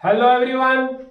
Hello everyone.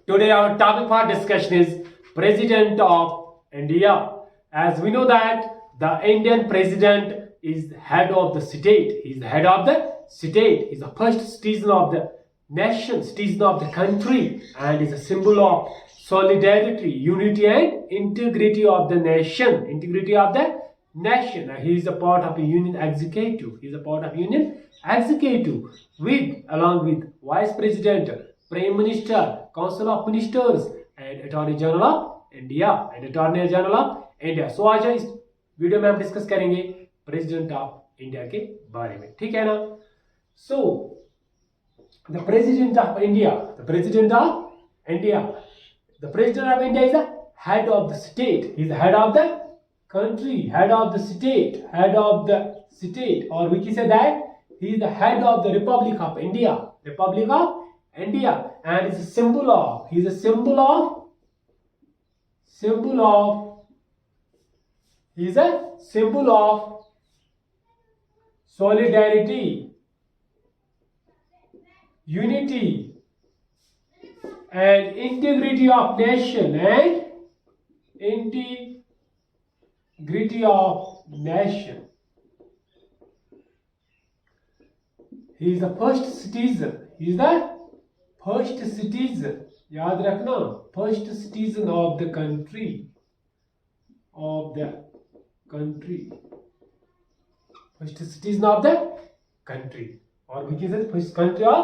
Today our topic for discussion is President of India. As we know that the Indian President is head of the state. He is the head of the state. He is the first citizen of the nation, citizen of the country, and is a symbol of solidarity, unity, and integrity of the nation. Integrity of the nation. He is a part of a union executive. He is a part of union executive along with vice president, prime minister, council of ministers, and attorney general of India and attorney general of India. So आज इस video में हम discuss करेंगे president of India के बारे में. ठीक है ना. So the president of India, the president of India, the president of India is the head of the state. He is the head of the country, head of the state, head of the state, or we can say that he is the head of the Republic of India, Republic of India, and is a symbol of, he is a symbol of, he is a symbol of solidarity, unity, and integrity of nation, and integrity of nation. He is the first citizen. He is the first citizen. याद रखना, first citizen of the country. First citizen of the country. और भी कह सकते first country of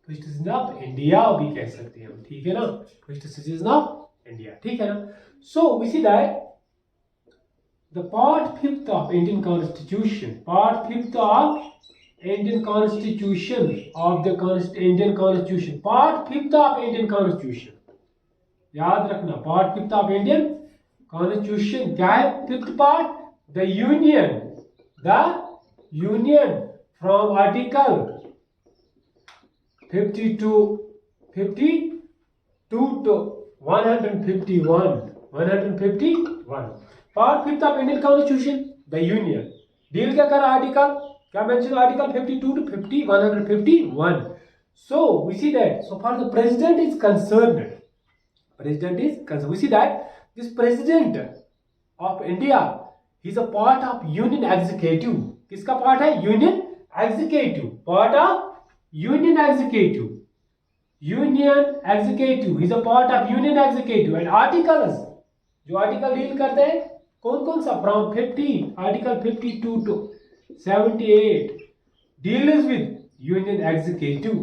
first citizen of India भी कह सकते हैं हम. ठीक है ना. First citizen of India. ठीक है ना. So we see that the part 5th of Indian Constitution, part 5th of Indian Constitution of the Indian Constitution, part 5th of Indian Constitution. याद रखना, part 5th of Indian Constitution क्या है? 5th part, the union from Article 52 to 151. Part 5th of Indian constitution, the union. Deal क्या कर रहा article, क्या mention article 52 to 151. So we see that so far the president is concerned, we see that this president of India, he is a part of union executive. किसका part है? Union executive, part of union executive, he is a part of union executive. and articles, जो article deal करते हैं कौन कौन सा, from 50 article 52 to 78 deals with union executive,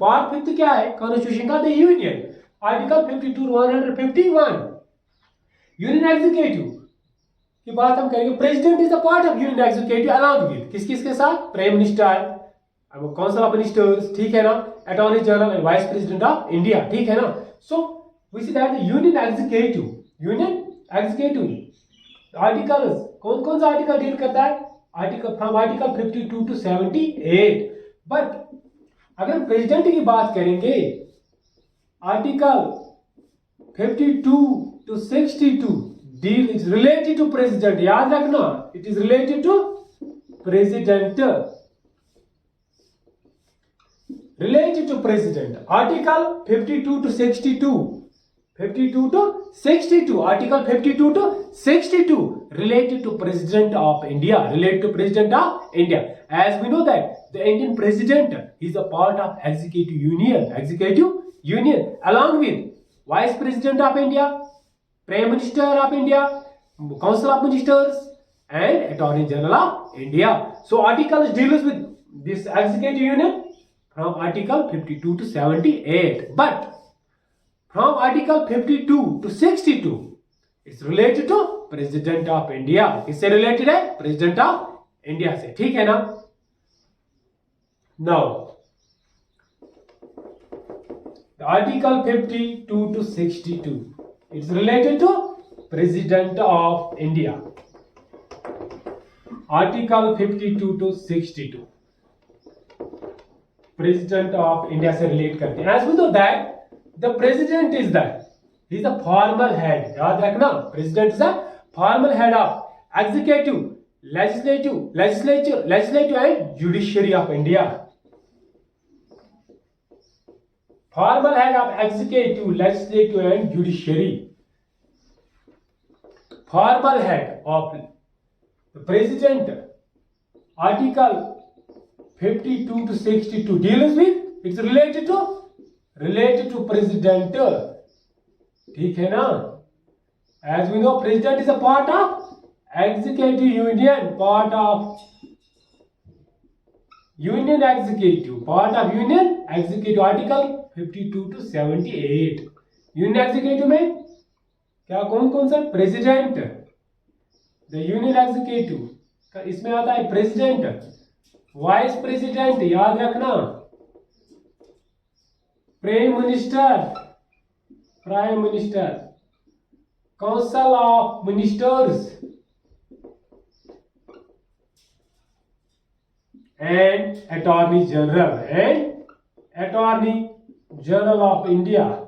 part 5th क्या है कॉन्स्टिट्यूशन का? The union. Article 52 to 151 union executive की बात हम करेंगे. President is the part of union executive along with किसके साथ? Prime minister, council of ministers. ठीक है ना. Attorney general and vice president of India. ठीक है ना. सो we see that the union executive articles, कौन सा आर्टिकल डील करता है? Article from article 52 to 78. But अगर प्रेसिडेंट की बात करेंगे, article 52 to 62 deal is related to president. याद रखना, it is related to president, article 52 to 62, article 52 to 62 related to president of India, as we know that the Indian president is a part of executive union along with vice president of India, prime minister of India, council of ministers, and attorney general of India. So articles deals with this executive union from article 52 to 78, but from article 52 to 62 it's related to president of India. इससे related है president of India से. ठीक है ना. now the article 52 to 62 it's related to president of India. article 52 to 62 president of India से relate करते हैं. as we know that the president is the formal head. याद रखना, president is the formal head of executive, legislative and judiciary of India. Formal head of executive, legislative and judiciary. Formal head of the president. Article 52 to 62 deals with, it's related to president. ठीक है ना? As we know, president is a part of executive union, part of union executive, article 52 to 78. Union executive में क्या कौन सा? President, the union executive इसमें आता है प्रेसिडेंट, वाइस प्रेसिडेंट याद रखना, prime minister, council of ministers and Attorney General of India.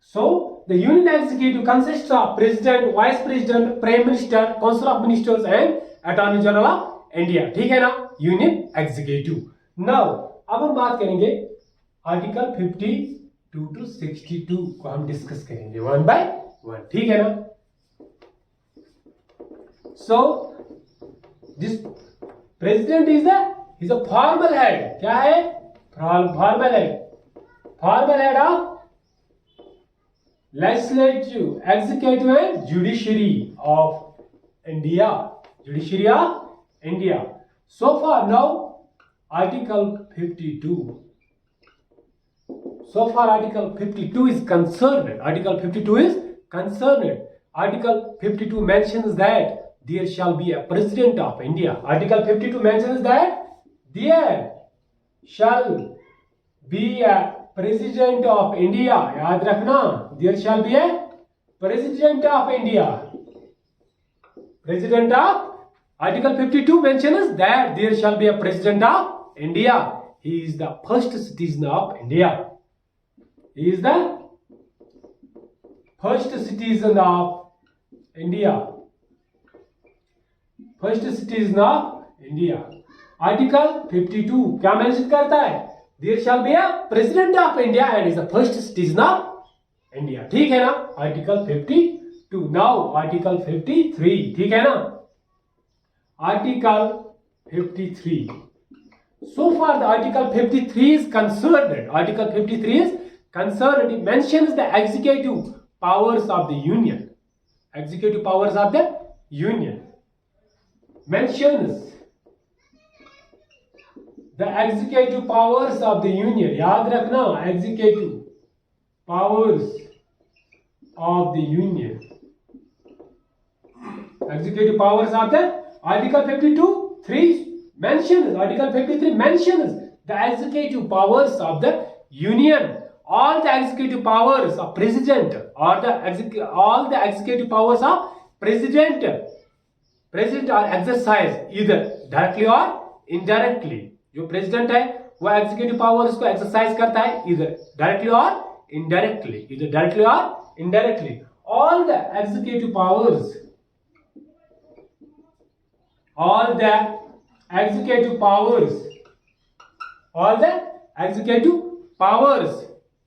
So the union executive consists of president, vice president, prime minister, council of ministers and Attorney General of India. ठीक है ना? Union executive. Now अब हम बात करेंगे article 52 to 62 को हम discuss करेंगे वन बाय वन. ठीक है ना? So this president is a formal head. क्या है? formal head of legislative, executive and judiciary of India. So far now article 52. So far article 52 is concerned. Article 52 mentions that there shall be a president of India. Article 52 mentions that there shall be a president of India. याद रखना, there shall be a president of India. Article 52 mentions that there shall be a president of India. He is the first citizen of India. Article 52 क्या mention करता है? There shall be a president of India and is the first citizen of India. ठीक है ना? Article 52. Now Article 53. ठीक है ना? Article 53. So far the Article 53 is concerned. It mentions the executive powers of the Union. Mentions the executive powers of the Union. याद रखना, executive powers of the Union. Executive powers of the Article 53 mentions the executive powers of the Union. All the executive powers of president or all the executive powers of president are exercised either directly or indirectly. जो president है वो executive powers को exercise करता है इधर directly और indirectly. All the executive powers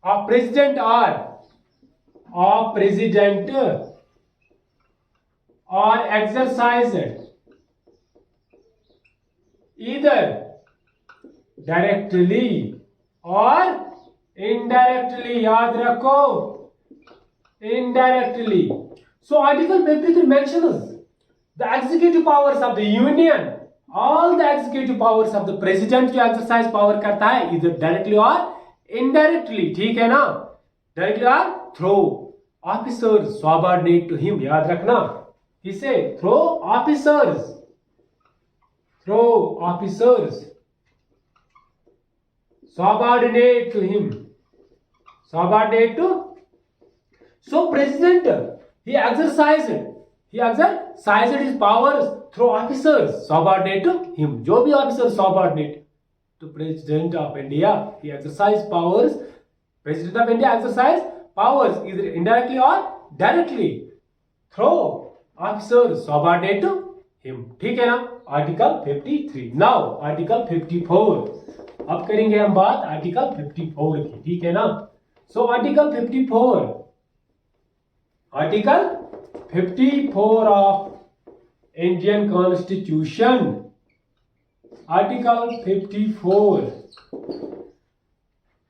of president are exercised either directly or indirectly. याद रखो, indirectly. So Article 53 mentions the executive powers of the Union. All the executive powers of the president जो exercise power करता है either directly or indirectly. ठीक है ना? Directly or through officers subordinate to him. याद रखना, किसे? through officers subordinate to him. So president he exercised his powers through officers subordinate to him. जो भी officer subordinate to President of India, he exercised powers. President of India exercised powers either indirectly or directly through officers subordinate to him. ठीक है ना? Article 53. Now Article 54. अब करेंगे हम बात article 54 की, ठीक है ना। सो article 54 of Indian constitution, article 54,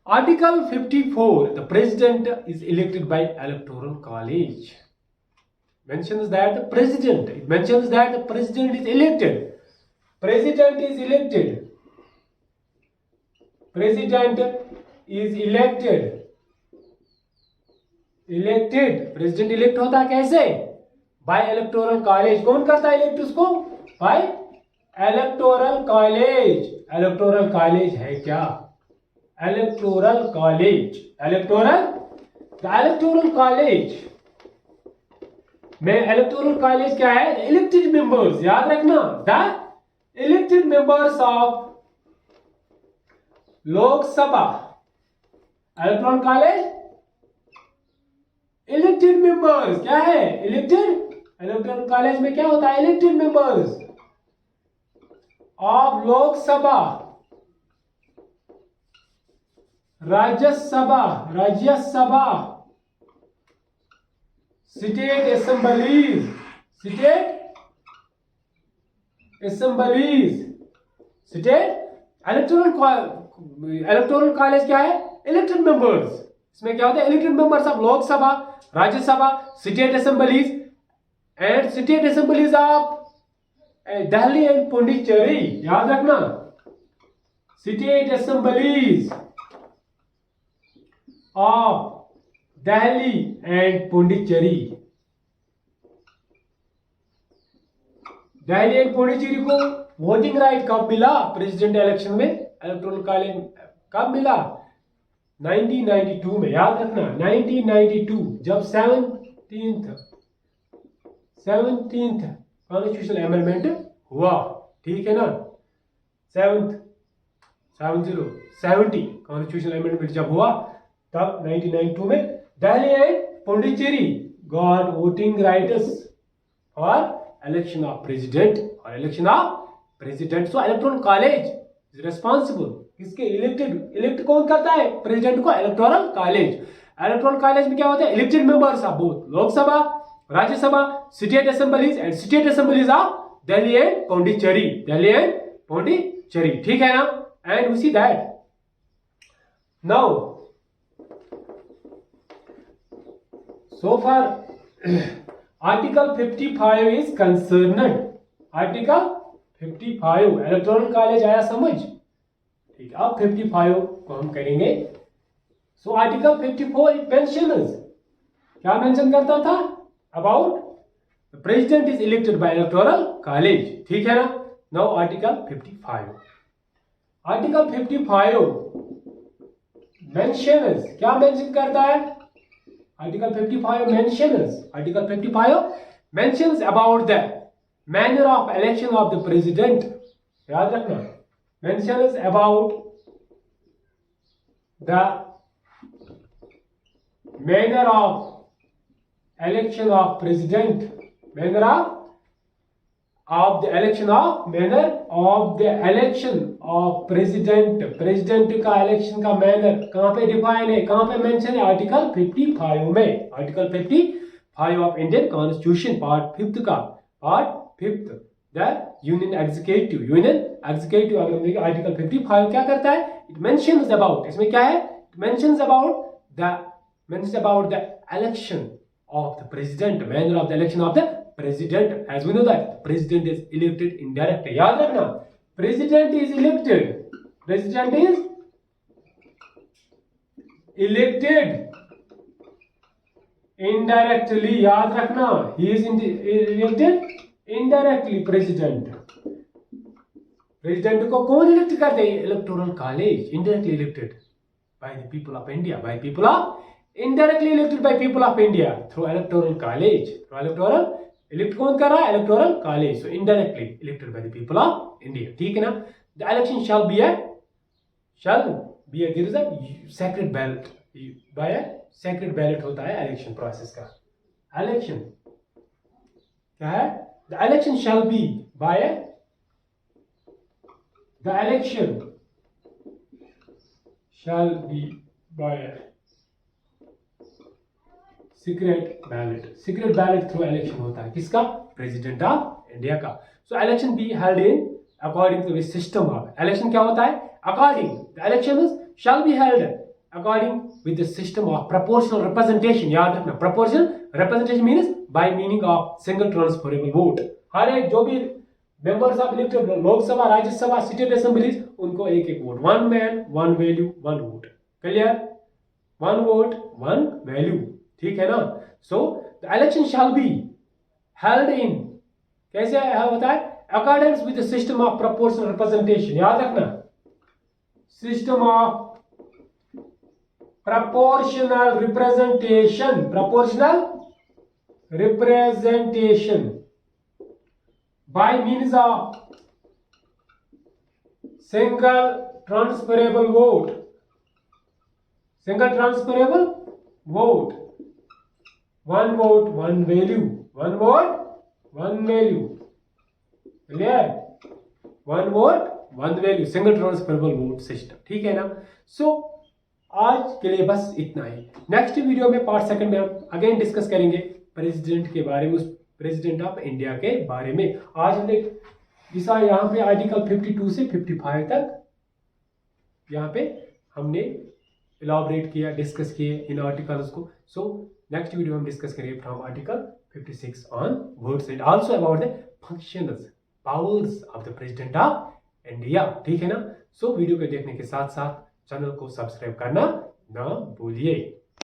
Article 54, the president is elected by electoral college. Mentions that the president, it mentions that the president is elected. President is elected. President is elected. Elected. President elect होता है कैसे? By electoral college. कौन करता है elect उसको? By electoral college. Electoral college है क्या? Electoral college. The electoral college में electoral college क्या है? The elected members, याद रखना, the elected members of लोक सभा. Electoral college elected members क्या है? Elected. Electoral college में क्या होता है? Elected members of लोक सभा, Rajya Sabha, state assemblies, electoral college क्या है? Elected members. इसमें क्या होता है? Elected members of Lok Sabha, Rajya Sabha, state assemblies and state assemblies of Delhi and Puducherry. याद रखना, state assemblies of Delhi and Puducherry. Delhi and Puducherry को वोटिंग राइट कब मिला? प्रेसिडेंट इलेक्शन में इलेक्टोरल कॉलेज कब मिला? 1992 में. याद रखना 1992, जब 17th कॉन्स्टिट्यूशनल अमेंडमेंट हुआ, ठीक है ना. 70 कॉन्स्टिट्यूशनल अमेंडमेंट जब हुआ तब 1992 में Delhi and Puducherry got voting rights for election of president or election of president. So electoral college is responsible. किसके? इलेक्ट कौन करता है प्रेसिडेंट को? Electoral college. इलेक्टोरल कॉलेज में क्या होता है? Elected members of both Lok Sabha, Rajya Sabha, state assemblies and state assemblies of Delhi and Puducherry. ठीक है ना. And we see that now so far Article 55 is concerned. Article 55 electoral college आया समझ? ठीक है. अब 55 को हम करेंगे. सो आर्टिकल 54 इट मेंशन्स, क्या मेंशन करता था? About the president is elected by electoral college. ठीक है ना. Now article 55. आर्टिकल 55 मेंशन्स, क्या मेंशन करता है? Article 55 mentions about the manner of election of the president. याद रखना, mentions about the manner of election of president, manner of the election of president का election का मैनर कहां पे define है, कहां पे मेंशन है? आर्टिकल 55 में. Article 55 of Indian constitution part 5 the union executive. अगर हम देखें आर्टिकल 55 क्या करता है? इट मेंशन्स अबाउट, इसमें क्या है? It mentions about the election of the president, manner of the election of the president. As we know that president is elected indirectly. याद रखना, president is elected indirectly. याद रखना, he is elected indirectly. president को कौन elect करते हैं? Electoral college. indirectly elected by the people of India, indirectly elected by people of India through electoral college. Elect कौन कर रहा है? Electoral college. So indirectly elected by the people of India. ठीक है ना. The election shall be there is a secret ballot. By a secret ballot होता है election process का. इलेक्शन क्या है? The election shall be by the election shall be by secret ballot through election होता है किसका? प्रेसिडेंट ऑफ इंडिया का. So election be held in according to the system of election. क्या होता है? According the election shall be held according with the system of proportional representation. याद रखना, proportional representation means by meaning of single transferable vote. हर एक जो भी members of elected Lok Sabha, Rajya Sabha, state assemblies, उनको एक एक वोट. One man one value one vote. Clear? One vote one value. ठीक है ना? So the election shall be held in, कैसे होता है? According with the system of proportional representation. याद रखना, system of proportional representation by means of single transferable vote. One vote one value. Clear? One vote one value, single transferable vote system. ठीक है ना? So आज के लिए बस इतना ही. नेक्स्ट वीडियो में पार्ट सेकंड में हम अगेन डिस्कस करेंगे प्रेसिडेंट के बारे में, उस प्रेसिडेंट ऑफ इंडिया के बारे में. आज हमने इसा यहाँ पे आर्टिकल 52 से 55 तक यहाँ पे हमने इलाबरेट किया, डिस्कस किए इन आर्टिकल्स को. सो नेक्स्ट वीडियो हम डिस्कस करेंगे from article 56 on words and also about the functions, powers of the president of India. ठीक है ना? सो वीडियो को देखने के साथ साथ चैनल को सब्सक्राइब करना ना भूलिए.